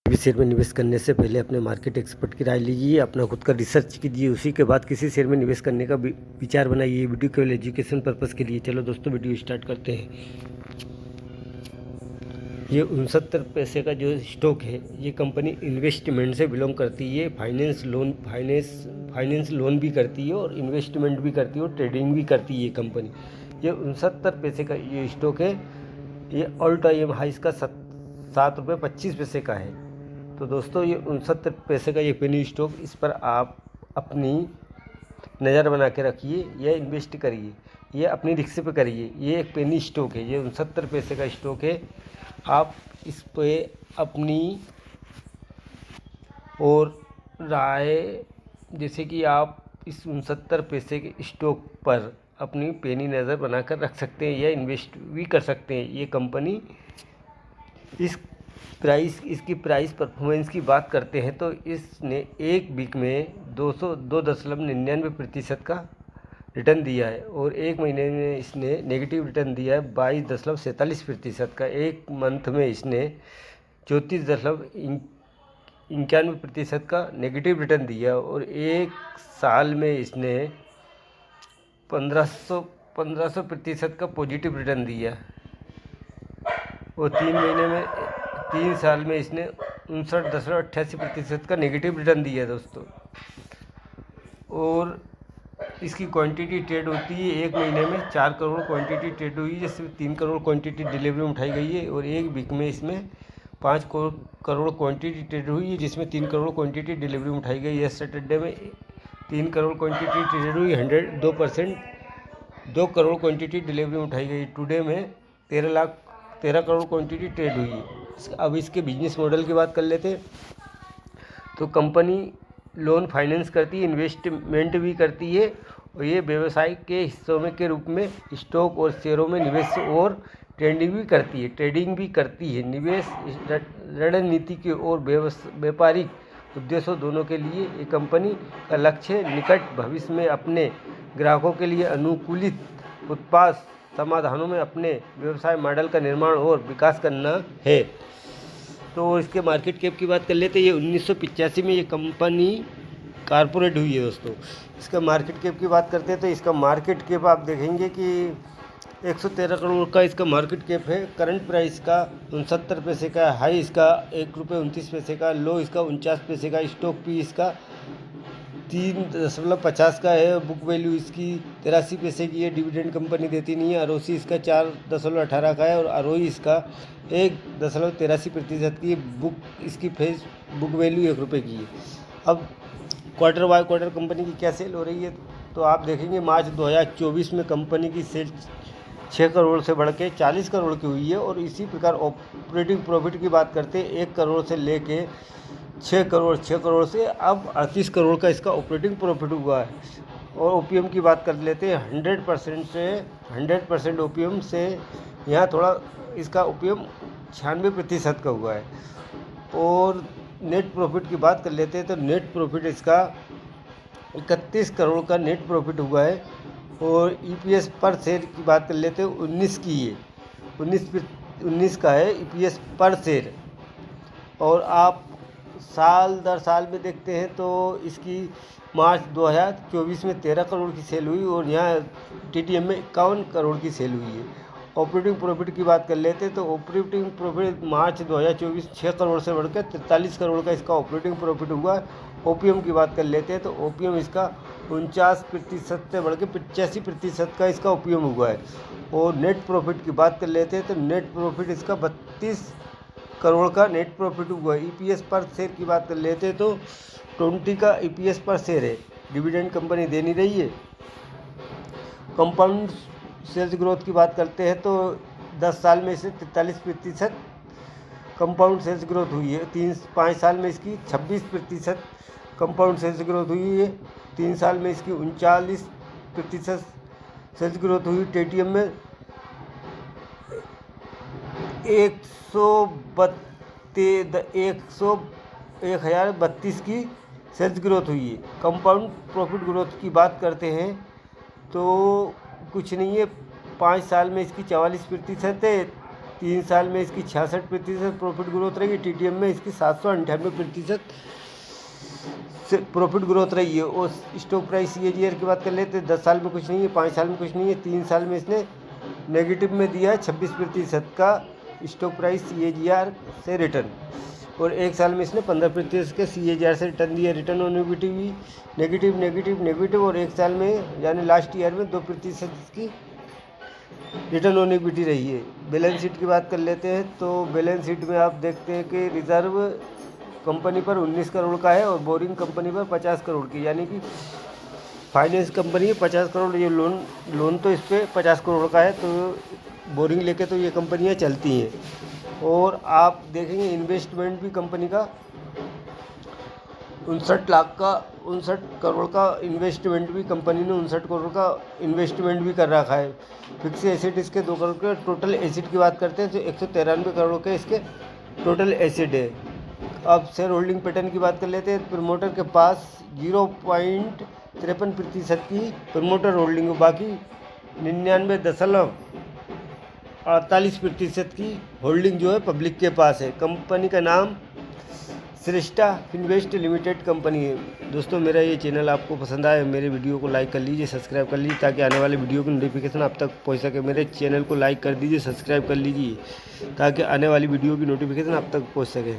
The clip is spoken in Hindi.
भी शेयर में निवेश करने से पहले अपने मार्केट एक्सपर्ट की राय लीजिए, अपना खुद का रिसर्च कीजिए, उसी के बाद किसी शेयर में निवेश करने का विचार बनाइए। वीडियो केवल एजुकेशन पर्पज़ के लिए। चलो दोस्तों वीडियो स्टार्ट करते हैं। ये 69 पैसे का जो स्टॉक है, ये कंपनी इन्वेस्टमेंट से बिलोंग करती है। फाइनेंस लोन भी करती है और इन्वेस्टमेंट भी करती है और ट्रेडिंग भी करती है ये कंपनी। ये 69 पैसे का ये स्टॉक है। ये ऑल टाइम हाई इसका 7 रुपये 25 पैसे का है। तो दोस्तों ये 69 पैसे का ये पेनी स्टॉक, इस पर आप अपनी नज़र बना के रखिए या इन्वेस्ट करिए, ये अपनी रिस्क पे करिए। ये एक पेनी स्टॉक है, ये 69 पैसे का स्टॉक है। आप इस पे अपनी और राय, जैसे कि आप इस 69 पैसे के स्टॉक पर अपनी पेनी नज़र बनाकर रख सकते हैं या इन्वेस्ट भी कर सकते हैं। ये कंपनी इसकी प्राइस परफॉर्मेंस की बात करते हैं तो इसने एक वीक में 202.99% का रिटर्न दिया है और एक महीने में इसने नेगेटिव रिटर्न दिया है 22.47% का। एक मंथ में इसने 34.91% का नेगेटिव रिटर्न दिया और एक साल में इसने 1500% का पॉजिटिव रिटर्न दिया और 3 साल में इसने 59.88% का नेगेटिव रिटर्न दिया दोस्तों। और इसकी क्वांटिटी ट्रेड होती है, एक महीने में 4 करोड़ क्वांटिटी ट्रेड हुई है, जिसमें 3 करोड़ क्वांटिटी डिलीवरी में उठाई गई है और एक वीक में इसमें 5 करोड़ क्वांटिटी ट्रेड हुई है, जिसमें 3 करोड़ क्वांटिटी डिलीवरी में उठाई गई है। सैटरडे में 3 करोड़ क्वांटिटी ट्रेड हुई, 2 करोड़ क्वांटिटी डिलीवरी में उठाई गई। टुडे में 13 करोड़ क्वांटिटी ट्रेड हुई है। अब इसके बिजनेस मॉडल की बात कर लेते हैं तो कंपनी लोन फाइनेंस करती है, इन्वेस्टमेंट भी करती है और ये व्यवसाय के हिस्सों में के रूप में स्टॉक और शेयरों में निवेश और ट्रेडिंग भी करती है। निवेश रणनीति के और व्यापारिक उद्देश्यों दोनों के लिए ये कंपनी का लक्ष्य निकट भविष्य में अपने ग्राहकों के लिए अनुकूलित उत्पाद समाधानों में अपने व्यवसाय मॉडल का निर्माण और विकास करना है। तो इसके मार्केट कैप की बात कर लेते हैं। ये 1985 में ये कंपनी कारपोरेट हुई है दोस्तों। इसका मार्केट कैप की बात करते हैं तो इसका मार्केट कैप आप देखेंगे कि 113 करोड़ का इसका मार्केट कैप है। करंट प्राइस का 69 पैसे का, हाई इसका 1 रुपये 29 पैसे का, लो इसका 49 पैसे का, स्टॉक पी इसका 3.50 का है, बुक वैल्यू इसकी 83 पैसे की है। डिविडेंड कंपनी देती नहीं है। आरओसी इसका 4.18 का है और आरओई इसका 1.83% की। इसकी फेस बुक वैल्यू 1 रुपये की है। अब क्वार्टर बाय क्वार्टर कंपनी की क्या सेल हो रही है तो आप देखेंगे मार्च 2024 में कंपनी की सेल 6 करोड़ से बढ़ के 40 करोड़ की हुई है और इसी प्रकार ऑपरेटिंग प्रॉफिट की बात करते हैं 1 करोड़ से लेके 6 करोड़ से अब 38 करोड़ का इसका ऑपरेटिंग प्रॉफिट हुआ है। और ओपीएम की बात कर लेते हैं 100% ओपीएम से यहाँ थोड़ा इसका ओपीएम 96% का हुआ है। और नेट प्रॉफिट की बात कर लेते हैं तो नेट प्रॉफिट इसका 31 करोड़ का नेट प्रॉफिट हुआ है। और ईपीएस पर शेयर की बात कर लेते हैं 19 की है, 19 का है ईपीएस पर शेयर। और आप साल दर साल में देखते हैं तो इसकी मार्च 2024 में 13 करोड़ की सेल हुई और यहाँ टीटीएम में 51 करोड़ की सेल हुई है। ऑपरेटिंग प्रॉफिट की बात कर लेते हैं तो ऑपरेटिंग प्रॉफिट मार्च 2024 6 करोड़ से बढ़कर 43 करोड़ का इसका ऑपरेटिंग प्रॉफिट हुआ। ओपीएम की बात कर लेते हैं तो ओपीएम इसका 49% से बढ़ के 85% का इसका ओपीएम हुआ है। और नेट प्रॉफिट की बात कर लेते हैं तो नेट प्रॉफिट इसका 32 करोड़ का नेट प्रॉफिट हुआ है। ईपीएस पर शेयर की बात कर लेते हैं तो 20 का ईपीएस पर शेयर है। डिविडेंड कंपनी दे नहीं रही है। कंपाउंड सेल्स ग्रोथ की बात करते हैं तो 10 साल में इसे 43% कंपाउंड सेल्स ग्रोथ हुई है। 5 साल में इसकी 26% कंपाउंड सेल्स ग्रोथ हुई है। 3 साल में इसकी 39% सेल्स ग्रोथ हुई। टीटीएम में 1032 की सेल्स ग्रोथ हुई है। कंपाउंड प्रॉफिट ग्रोथ की बात करते हैं तो कुछ नहीं है, 5 साल में इसकी 44% है, 3 साल में इसकी 66% प्रॉफिट ग्रोथ रही है। TTM में इसकी 798% से प्रॉफिट ग्रोथ रही है। और स्टॉक प्राइस CAGR की बात कर लेते हैं, 10 साल में कुछ नहीं है, 5 साल में कुछ नहीं है, 3 साल में इसने नेगेटिव में दिया है 26% का स्टॉक प्राइस CAGR से रिटर्न, और 1 साल में इसने 15% के CAGR से रिटर्न दिया। रिटर्न ऑन इक्विटी भी नेगेटिव, और 1 साल में यानी लास्ट ईयर में 2% की रिटर्न ऑन इक्विटी रही है। बैलेंस शीट की बात कर लेते हैं, तो बैलेंस शीट में आप देखते हैं कि रिजर्व कंपनी पर 19 करोड़ का है और बोरिंग कंपनी पर 50 करोड़ की, यानी कि फाइनेंस कंपनी है 50 करोड़, ये लोन तो इस पर 50 करोड़ का है, तो बोरिंग लेके तो ये कंपनियाँ चलती हैं। और आप देखेंगे इन्वेस्टमेंट भी कंपनी का 59 करोड़ का इन्वेस्टमेंट भी कंपनी ने 59 करोड़ का इन्वेस्टमेंट भी कर रखा है। फिक्स एसेट इसके 2 करोड़ के, टोटल एसेट की बात करते हैं तो 193 करोड़ के इसके टोटल एसेट है। अब शेयर होल्डिंग पैटर्न की बात कर लेते हैं। प्रमोटर के पास 0.53% की प्रमोटर होल्डिंग, बाकी 99.48% की होल्डिंग जो है पब्लिक के पास है। कंपनी का नाम श्रेष्ठा फिनवेस्ट लिमिटेड कंपनी है। दोस्तों, मेरा ये चैनल आपको पसंद आए, मेरे वीडियो को लाइक कर लीजिए, सब्सक्राइब कर लीजिए, ताकि आने वाले वीडियो की नोटिफिकेशन आप तक पहुंच सके। मेरे चैनल को लाइक कर दीजिए, सब्सक्राइब कर लीजिए, ताकि आने वाली वीडियो की नोटिफिकेशन आप तक पहुंच सके।